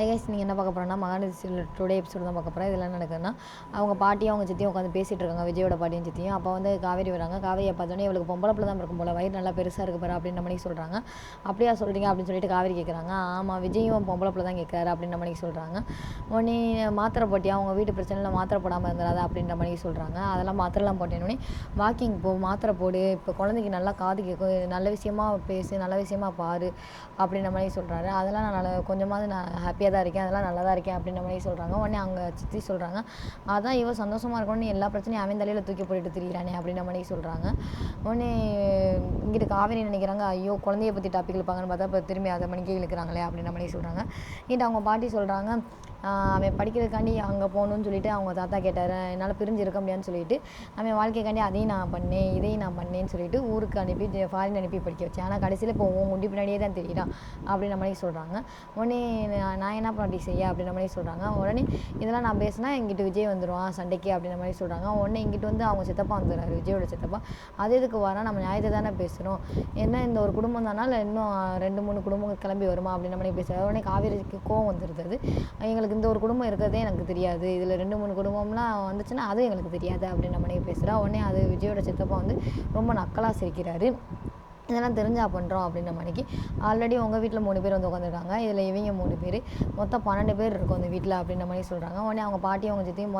Hi guys, நீங்கள் என்ன பார்க்க போகிறோன்னா மகாநதி சீரியல் டுடே எபிசோடு தான் பார்க்க போகிறோம். இதில் என்ன நடக்குதுன்னா, அவங்க பாட்டியும் அவங்க சித்தியும் உட்காந்து பேசிகிட்டு இருக்காங்க, விஜயோட பாட்டியும் சித்தியும். அப்போ வந்து காவேரி வராங்க. காவேரியை பார்த்தோன்னே இவளுக்கு பொம்பளை பிள்ளை தான் இருக்கும் போல, வயிறு நல்லா பெருசாக இருக்கு பாரு அப்படின்ற மாதிரி சொல்கிறாங்க. அப்படியா சொல்கிறீங்க அப்படின்னு சொல்லிட்டு காவேரி கேட்குறாங்க. ஆமாம், விஜயும் பொம்பளை பிள்ளை தான் கேட்குறாரு அப்படின்ற மாதிரி சொல்கிறாங்க. உடனே மாத்திரை போட்டியா, அவங்க வீட்டு பிரச்சனையில் மாத்திரை போடாமல் இருந்துடாத அப்படின்ற மாதிரி சொல்கிறாங்க. அதெல்லாம் மாத்திரைலாம் போட்டேன்னொடனே வாக்கிங் போ, மாத்திரை போடு, இப்போ குழந்தைக்கு நல்லா காது கேட்கும், நல்ல விஷயமா பேசு, நல்ல விஷயமா பாரு அப்படின்ற மாதிரி சொல்கிறாரு. அதெல்லாம் நான் கொஞ்சமாவது நான் ஹாப்பியாக தான் இருக்கேன், அதெல்லாம் நல்லா தான் இருக்கேன் அப்படின்ற மாதிரி சொல்கிறாங்க. உடனே அவங்க சித்தி சொல்கிறாங்க, அதான் இவ சந்தோஷமாக இருக்கணும்னு எல்லா பிரச்சனையும் அவன் தலையில் தூக்கி போட்டுட்டு திரியிறானே அப்படின்ற மாதிரி சொல்கிறாங்க. உடனே இங்கிட்டு காவேரி நினைக்கிறாங்க, ஐயோ குழந்தைய பற்றி டாபிக் இழுப்பாங்கன்னு பார்த்தா இப்போ திரும்பி அதை மணிக்கே இழுக்கிறாங்களே அப்படின்ற மாதிரி சொல்கிறாங்க. இங்கிட்ட அவங்க பாட்டி சொல்கிறாங்க, அவன் படிக்கிறதுக்காண்டி அங்கே போகணுன்னு சொல்லிட்டு அவங்க தாத்தா கேட்டார், என்னால் பிரிஞ்சு இருக்க முடியாதுன்னு சொல்லிட்டு அவன் வாழ்க்கைக்காண்டி அதையும் நான் பண்ணேன், இதையும் நான் பண்ணேன்னு சொல்லிட்டு ஊருக்கு அனுப்பி ஃபாரின் அனுப்பி படிக்க வச்சேன். ஆனால் கடைசியில் இப்போ உன் முடி பின்னாடியே தான் தெரியிறான் அப்படின்ற மாதிரி சொல்கிறாங்க. உடனே நான் என்ன பாட்டி செய்ய அப்படின்ற மாதிரி சொல்கிறாங்க. உடனே இதெல்லாம் நான் பேசினா இங்கிட்டு விஜய் வந்துடுவான் சண்டைக்கு அப்படின்ற மாதிரி சொல்கிறாங்க. உடனே இங்கிட்டு வந்து அவங்க சித்தப்பா வந்துடுறாரு, விஜயோட சித்தப்பா. அது எதுக்கு வரா, நம்ம நியாயத்தை தானே பேசுகிறோம், என்ன இந்த ஒரு குடும்பம் தானா இல்லை இன்னும் 2-3 குடும்பம் கிளம்பி வருமா அப்படின்ற மாதிரி பேசுகிறாரு. உடனே காவேரிக்கு கோவம் வந்துடுது, எங்களுக்கு இந்த ஒரு குடும்பம் இருக்கிறதே எனக்கு தெரியாது, இதில் 2-3 குடும்பம்லாம் வந்துச்சுன்னா அதுவும் எங்களுக்கு தெரியாது அப்படின்ற மாதிரி பேசுகிறா. உடனே அது விஜயோட சித்தப்பா வந்து ரொம்ப நக்கலாக சிரிக்கிறாரு. இதெல்லாம் தெரிஞ்சா பண்ணுறோம் அப்படின்ற மணிக்கு ஆல்ரெடி உங்கள் வீட்டில் 3 பேர் வந்து உட்காந்துருக்காங்க, இதில் இவங்க 3 பேர், மொத்தம் 12 பேர் இருக்கும் அந்த வீட்டில் அப்படின்ற மாதிரி சொல்கிறாங்க. உடனே அவங்க பாட்டியும் அவங்க சித்தியும்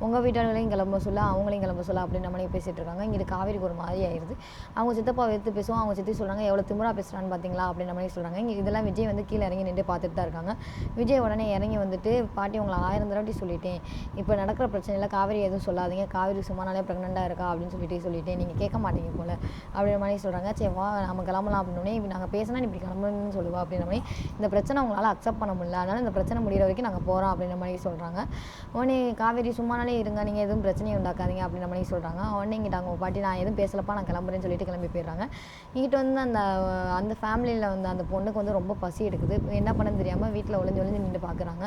உங்கள் வீட்டாளையும் கிளம்ப சொல்ல அவங்களையும் கிளம்ப சொல்ல அப்படின்ற மாதிரி பேசிகிட்டு இருக்காங்க. இங்கிட்டு காவேரிக்கு ஒரு மாதிரி ஆயிடுது. அவங்க சித்தப்பா எடுத்து பேசுவோம், அவங்க சித்தி சொல்கிறாங்க, எவ்வளோ திமுறா பேசுகிறான்னு பார்த்தீங்களா அப்படின்ற மாதிரி சொல்கிறாங்க. இங்கே இதெல்லாம் விஜய் வந்து கீழே இறங்கி நின்று பார்த்துட்டு தான் இருக்காங்க. விஜய் உடனே இறங்கி வந்துட்டு, பாட்டி உங்களை 1000 தடவை சொல்லிட்டேன், இப்போ நடக்கிற பிரச்சனையில் காவேரி எதுவும் சொல்லாதீங்க, காவேரி சும்மானாலே ப்ரெக்னெண்ட்டாக இருக்கா அப்படின்னு சொல்லிட்டேன், நீங்கள் கேட்க மாட்டீங்க போல் அப்படின்ற மாதிரி சொல்கிறாங்க. சரி வா நம்ம கிளம்பலாம் அப்படின்னே, இப்போ நாங்கள் பேசினா இப்படி கிளம்பணும்னு சொல்லுவா அப்படின்ற மாதிரி, இந்த பிரச்சனை உங்களால் அக்செப்ட் பண்ண முடியல, அதனால் இந்த பிரச்சனை முடிகிற வரைக்கும் நாங்கள் போகிறோம் அப்படின்ற மாதிரி சொல்கிறாங்க. உடனே காவேரி சும்மானாலே இருங்க, நீங்கள் எதுவும் பிரச்சனையை உண்டாக்காதீங்க அப்படின்ற மாதிரி சொல்கிறாங்க. உடனே இங்கிட்ட அவங்க பாட்டி, நான் எதுவும் பேசலப்பா, நான் கிளம்புறேன்னு சொல்லிட்டு கிளம்பி போயிடுறாங்க. இங்கிட்ட வந்து அந்த ஃபேமிலியில் வந்து அந்த பொண்ணுக்கு வந்து ரொம்ப பசி எடுக்குது. என்ன பண்ணன்னு தெரியாமல் வீட்டில் ஒளிஞ்சு நின்று பார்க்குறாங்க.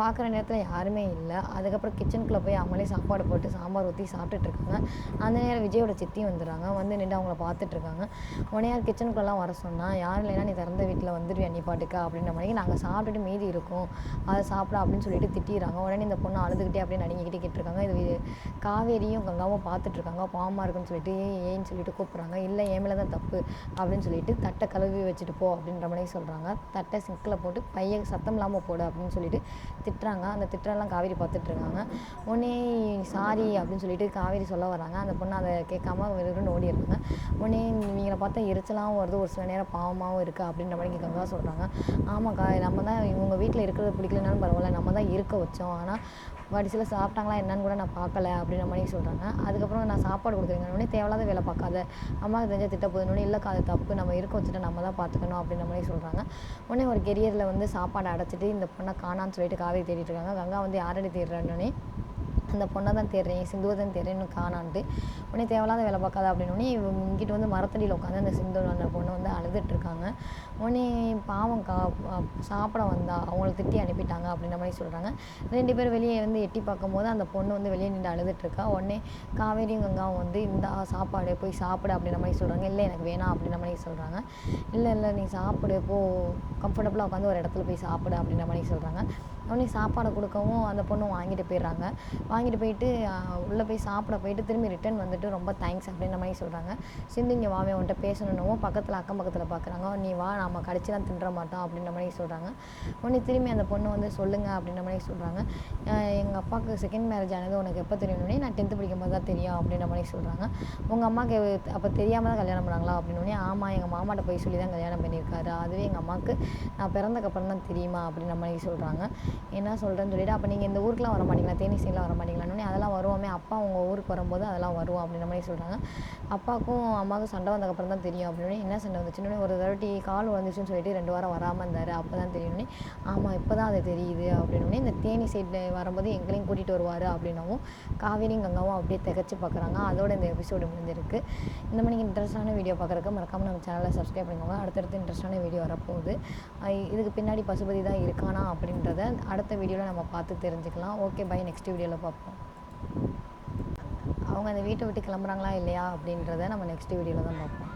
பார்க்குற நேரத்தில் யாருமே இல்லை. அதுக்கப்புறம் கிச்சனுக்குள்ளே போய் அவங்களே சாப்பாடு போட்டு சாம்பார் ஊற்றி சாப்பிட்டுட்டு இருக்காங்க. அந்த நேரம் விஜயோட சித்தி வந்துடுறாங்க, வந்து நின்று அவங்கள பார்த்துட்ருக்காங்க. உடனே கிச்சனுக்குள்ளெல்லாம் வர சொன்னால், யாரும் இல்லைன்னா நீ திறந்த வீட்டில் வந்துடுவியா நீ பாட்டுக்கா அப்படின்ற மாதிரி, நாங்கள் சாப்பிட்டுட்டு மீதி இருக்கும் அதை சாப்பிட அப்படின்னு சொல்லிட்டு திட்டிடுறாங்க. உடனே இந்த பொண்ணு அழுதுகிட்டே அப்படியே நடுங்கிக்கிட்டே கேட்டிருக்காங்க. இது காவேரியும் கங்காவும் பார்த்துட்ருக்காங்க. பாவமாக இருக்குன்னு சொல்லிட்டு ஏன்னு சொல்லிட்டு கூப்பிட்றாங்க. இல்லை என் மேலே தான் தப்பு அப்படின்னு சொல்லிட்டு தட்டை கழுவி வச்சுட்டு போ அப்படின்ற மாதிரி சொல்கிறாங்க. தட்டை சிங்கில் போட்டு பைய சத்தம் இல்லாமல் போடு அப்படின்னு சொல்லிட்டு திட்டுறாங்க. அந்த திட்டெல்லாம் காவேரி பார்த்துட்ருக்காங்க. உடனே சாரி அப்படின்னு சொல்லிட்டு காவேரி சொல்ல வராங்க. அந்த பொண்ணு அதை கேட்காம வெறும் ஓடிடுறாங்க. உடனே இவங்களை பார்த்தா எரிச்சலாகவும் வருது, ஒரு சில நேரம் பாவமாகவும் இருக்குது அப்படின்ற மாதிரி கங்கா சொல்கிறாங்க. ஆமாக்கா, நம்ம தான் இவங்க வீட்டில் இருக்கிறது பிடிக்கலனாலும் பரவாயில்ல, நம்ம தான் இருக்க வச்சோம், ஆனால் கடைசியில் சாப்பிட்டாங்களா என்னன்னு கூட நான் பார்க்கல அப்படின்ற மாதிரி சொல்கிறாங்க. அதுக்கப்புறம் நான் சாப்பாடு கொடுக்குறேங்கன்னே, தேவையில்லாத வேலை பார்க்காத, அம்மாவுக்கு தெரிஞ்சால் திட்ட போதுன்னு, இல்லைக்கா அது தப்பு, நம்ம இருக்க வச்சுட்டு நம்ம தான் பார்த்துக்கணும் அப்படின்ற மாதிரி சொல்கிறாங்க. உடனே ஒரு கெரியரில் வந்து சாப்பாடை அடைச்சிட்டு இந்த பொண்ணை காணான்னு சொல்லிட்டு காவேரி தேடிட்டு இருக்காங்க. கங்கா வந்து யாரடி தேடுறானே, அந்த பொண்ணை தான் தேடுறேன், சிந்துவை தான் தேடுறேன், இன்னும் காணான்ட்டு. உடனே தேவையில்லாத வேலை பார்க்காத அப்படின்னோடனே இங்கிட்ட வந்து மரத்தடியில் உட்காந்து அந்த சிந்து அந்த பொண்ணு வந்து அழுதுட்ருக்காங்க. உடனே பாவம் சாப்பிட வந்தா, அவங்கள திட்டி அனுப்பிட்டாங்க அப்படின்ற மாதிரி சொல்கிறாங்க. 2 பேர் வெளியே வந்து எட்டி பார்க்கும்போது அந்த பொண்ணு வந்து வெளியே நின்று அழுதுட்ருக்கா. உடனே காவேரியும் கங்காவும் வந்து இந்த சாப்பாடு போய் சாப்பிடு அப்படின்ற மாதிரி சொல்கிறாங்க. இல்லை எனக்கு வேணாம் அப்படின்ற மாதிரி சொல்கிறாங்க. இல்லை நீ சாப்பிடு, போ கம்ஃபர்டபுளாக உட்காந்து ஒரு இடத்துல போய் சாப்பிடு அப்படின்ற மாதிரி சொல்கிறாங்க. உடனே சாப்பாடை கொடுக்கவும் அந்த பொண்ணு வாங்கிட்டு போயிடுறாங்க. வாங்கிட்டு போயிட்டு உள்ளே போய் சாப்பிட போயிட்டு திரும்பி ரிட்டன் வந்துட்டு ரொம்ப தேங்க்ஸ் அப்படின்ற மாதிரி சொல்கிறாங்க. சிந்து இங்கே வாவே உன்ட்ட பேசணுன்னவும் பக்கத்தில் அக்கம் பக்கத்தில் பார்க்குறாங்க. நீ வா, நம்ம கடிச்சிலாம் தின்ற மாட்டோம் அப்படின்ற மாதிரி சொல்கிறாங்க. உடனே திரும்பி அந்த பொண்ணு வந்து சொல்லுங்கள் அப்படின்ற மாதிரி சொல்கிறாங்க. எங்கள் அப்பாவுக்கு செகண்ட் மேரேஜ் ஆனது உனக்கு எப்போ தெரியணுன்னே, நான் 10th படிக்கும்போது தான் தெரியும் அப்படின்ற மாதிரி சொல்கிறாங்க. உங்கள் அம்மாவுக்கு அப்போ தெரியாமல் தான் கல்யாணம் பண்ணாங்களா அப்படின்னோடனே, ஆமாம் எங்கள் மாமாட்ட போய் சொல்லி தான் கல்யாணம் பண்ணியிருக்காரு, அதுவே எங்கள் அம்மாவுக்கு நான் பிறந்தக்கப்புறம் தான் தெரியுமா அப்படின்ற மாதிரி சொல்கிறாங்க. என்ன சொல்கிறேன்னு சொல்லிட்டு, அப்போ நீங்கள் இந்த ஊருக்குலாம் வர மாட்டீங்களா, தேனி சைட்லாம் வர மாட்டீங்களான்னு, அதெல்லாம் வருவோமே, அப்பா உங்கள் ஊருக்கு வரும்போது அதெல்லாம் வருவோம் அப்படின்ற மாதிரி சொல்கிறாங்க. அப்பாவுக்கும் அம்மாவுக்கும் சண்டை வந்ததுக்கப்புறம் தான் தெரியும் அப்படின்னே, என்ன சண்டை வந்துச்சுன்னு, ஒரு தடவை கால் வந்துச்சுன்னு சொல்லிட்டு 2 வாரம் வராமல் இருந்தார், அப்போ தான் தெரியும்னே. ஆமாம் இப்போ தான் அது தெரியுது அப்படின்னே, இந்த தேனி சைடில் வரும்போது எங்களையும் கூட்டிகிட்டு வருவார் அப்படின்னவும் காவேரியும் கங்காவும் அப்படியே திகச்சு பார்க்குறாங்க. அதோட இந்த எபிசோடு முடிஞ்சிருக்கு. இந்த மாதிரி இன்ட்ரெஸ்டான வீடியோ பார்க்குறதுக்கு மறக்காமல் நம்ம சேனலை சப்ஸ்கிரைப் பண்ணிக்கோங்க. அடுத்தடுத்து இன்ட்ரெஸ்டான வீடியோ வரப்போகுது. இதுக்கு பின்னாடி பசுபதி தான் இருக்கானா அப்படின்றத அடுத்த வீடியோவில் நம்ம பார்த்து தெரிஞ்சுக்கலாம். ஓகே பை, நெக்ஸ்ட் வீடியோவில் பார்ப்போம். அவங்க அந்த வீட்டை விட்டு கிளம்புறாங்களா இல்லையா அப்படின்றத நம்ம நெக்ஸ்ட் வீடியோவில் தான் பார்ப்போம்.